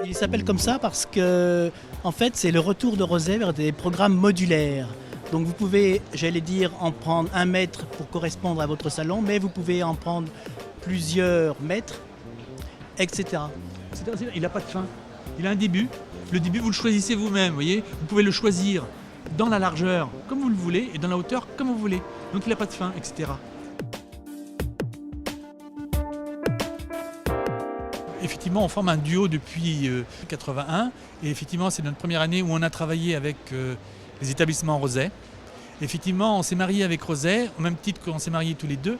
Il s'appelle comme ça parce que, en fait, c'est le retour de Rosay vers des programmes modulaires. Donc vous pouvez, j'allais dire, en prendre 1 mètre pour correspondre à votre salon, mais vous pouvez en prendre plusieurs mètres, etc. Il n'a pas de fin. Il a un début. Le début, vous le choisissez vous-même, vous voyez. Vous pouvez le choisir dans la largeur, comme vous le voulez, et dans la hauteur, comme vous voulez. Donc il n'a pas de fin, etc. Effectivement, on forme un duo depuis 81. Et effectivement, c'est notre première année où on a travaillé avec les établissements Rosay. Effectivement, on s'est marié avec Rosay, au même titre qu'on s'est mariés tous les deux,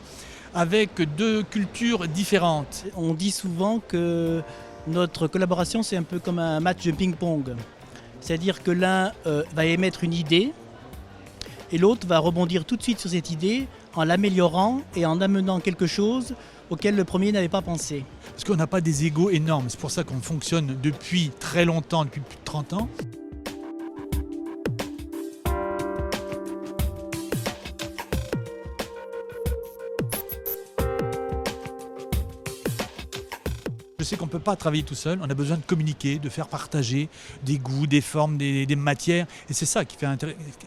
avec 2 cultures différentes. On dit souvent que notre collaboration, c'est un peu comme un match de ping-pong. C'est-à-dire que l'un va émettre une idée et l'autre va rebondir tout de suite sur cette idée en l'améliorant et en amenant quelque chose auquel le premier n'avait pas pensé. Parce qu'on n'a pas des égos énormes, c'est pour ça qu'on fonctionne depuis très longtemps, depuis plus de 30 ans. Je sais qu'on ne peut pas travailler tout seul, on a besoin de communiquer, de faire partager des goûts, des formes, des matières. Et c'est ça qui fait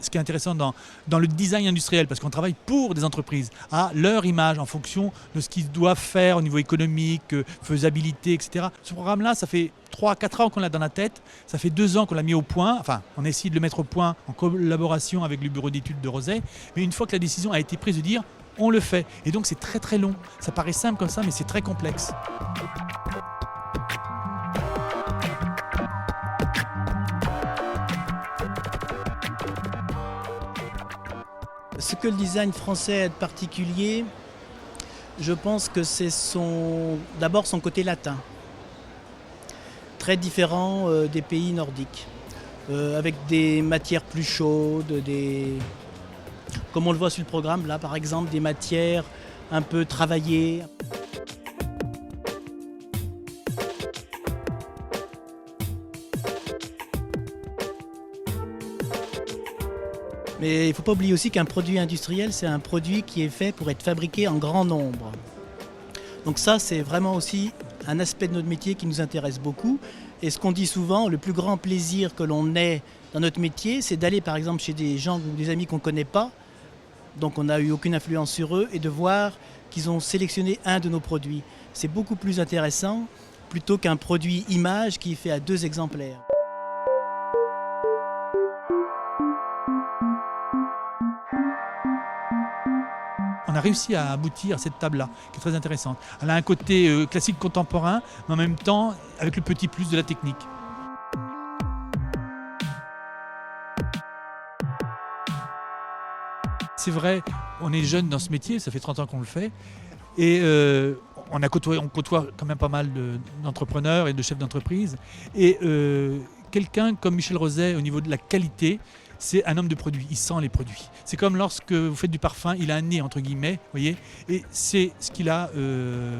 ce qui est intéressant dans le design industriel, parce qu'on travaille pour des entreprises, à leur image, en fonction de ce qu'ils doivent faire au niveau économique, faisabilité, etc. Ce programme-là, ça fait 3-4 ans qu'on l'a dans la tête, ça fait 2 ans qu'on l'a mis au point, enfin on essaie de le mettre au point en collaboration avec le bureau d'études de Rosay, mais une fois que la décision a été prise de dire, on le fait. Et donc c'est très très long. Ça paraît simple comme ça, mais c'est très complexe. Ce que le design français a de particulier, je pense que c'est d'abord son côté latin, très différent des pays nordiques, avec des matières plus chaudes, comme on le voit sur le programme, là par exemple, des matières un peu travaillées. Mais il ne faut pas oublier aussi qu'un produit industriel, c'est un produit qui est fait pour être fabriqué en grand nombre. Donc ça, c'est vraiment aussi un aspect de notre métier qui nous intéresse beaucoup. Et ce qu'on dit souvent, le plus grand plaisir que l'on ait dans notre métier, c'est d'aller par exemple chez des gens ou des amis qu'on ne connaît pas, donc on n'a eu aucune influence sur eux, et de voir qu'ils ont sélectionné un de nos produits. C'est beaucoup plus intéressant plutôt qu'un produit image qui est fait à 2 exemplaires. On a réussi à aboutir à cette table-là, qui est très intéressante. Elle a un côté classique contemporain, mais en même temps avec le petit plus de la technique. C'est vrai, on est jeune dans ce métier, ça fait 30 ans qu'on le fait, et on côtoie quand même pas mal d'entrepreneurs et de chefs d'entreprise. Et quelqu'un comme Michel Rosay, au niveau de la qualité, c'est un homme de produit, il sent les produits. C'est comme lorsque vous faites du parfum, il a un nez entre guillemets, voyez, et c'est ce qu'il a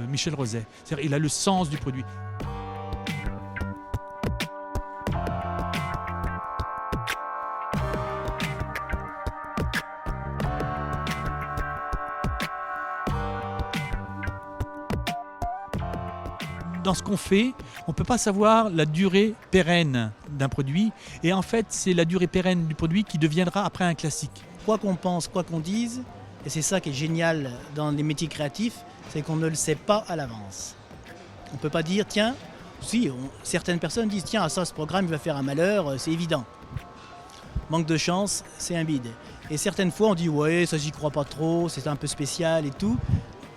Michel Rosay. C'est-à-dire il a le sens du produit. Dans ce qu'on fait, on ne peut pas savoir la durée pérenne d'un produit. Et en fait, c'est la durée pérenne du produit qui deviendra après un classique. Quoi qu'on pense, quoi qu'on dise, et c'est ça qui est génial dans les métiers créatifs, c'est qu'on ne le sait pas à l'avance. On ne peut pas dire, tiens, certaines personnes disent, tiens, ça, ce programme, il va faire un malheur, c'est évident. Manque de chance, c'est un bide. Et certaines fois, on dit, ouais, ça, j'y crois pas trop, c'est un peu spécial et tout.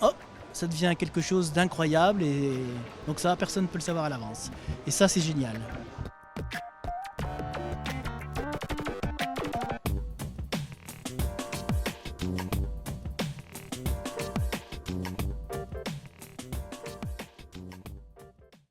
Hop, ça devient quelque chose d'incroyable, et donc ça, personne ne peut le savoir à l'avance. Et ça, c'est génial.